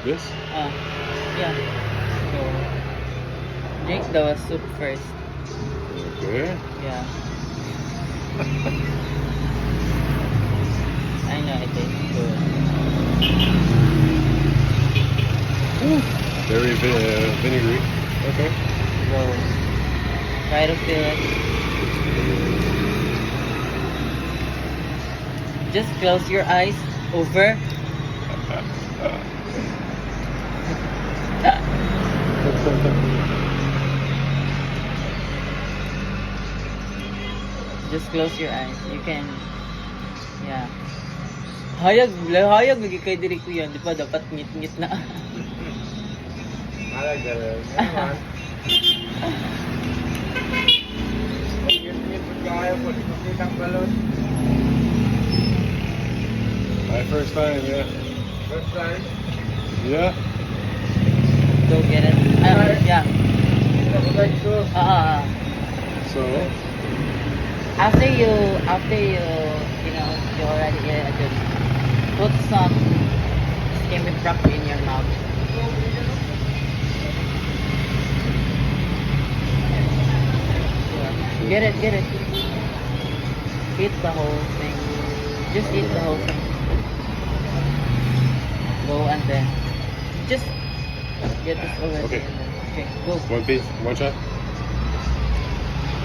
This? Yeah. So, drink the soup first. Okay. Yeah. I know it tastes good. Very vinegary. Okay. So, try to feel it. Just close your eyes. Over. Just close your eyes. You can, yeah. Hayag lagi kay diri ko yan. Di ba dapat ngit-ngit na. Alagay. Naman. Ngit-ngit kaya po. Di makitang balon. My first time, yeah. First time. Yeah. Go get it. Yeah. Like so. So, After you know, you already just put some skimmy prop in your mouth. Get it. Eat the whole thing. Just eat the whole thing. Go and then just get this over. Okay. Okay, go. one piece, one shot.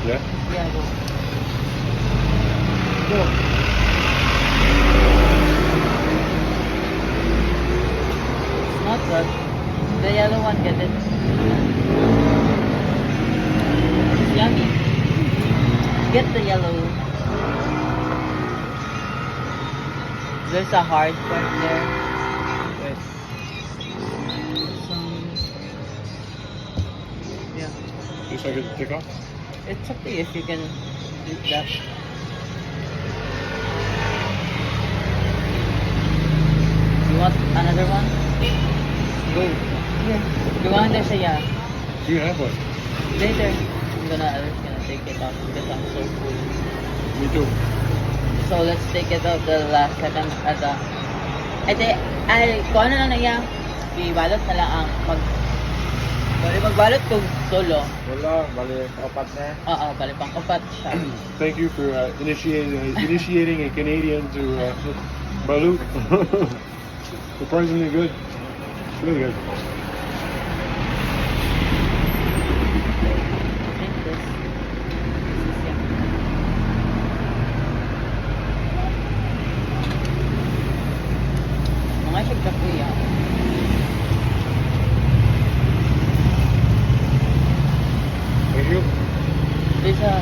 Yeah. Yeah, go. Go. It's not good. The yellow one, get it. It's yummy. Get the yellow. There's a hard part there. Yes. Some, yeah. Just so I can take off. It's okay if you can do that. You want another one? Go. Here. You want there's a yeah. You have one. Later. I'm just gonna take it out because I'm so full. Me too. So let's take it out the last second at the kung ano na niya, ibalot na lang ang bali magbalot kung solo. Wala. Bali. Opat na. Oo, bali pang kapat siya. Thank you for initiating a Canadian to balut. Surprisingly good. Really good. Drink this. Yeah. Mga siya kapuya. Thank you. There's a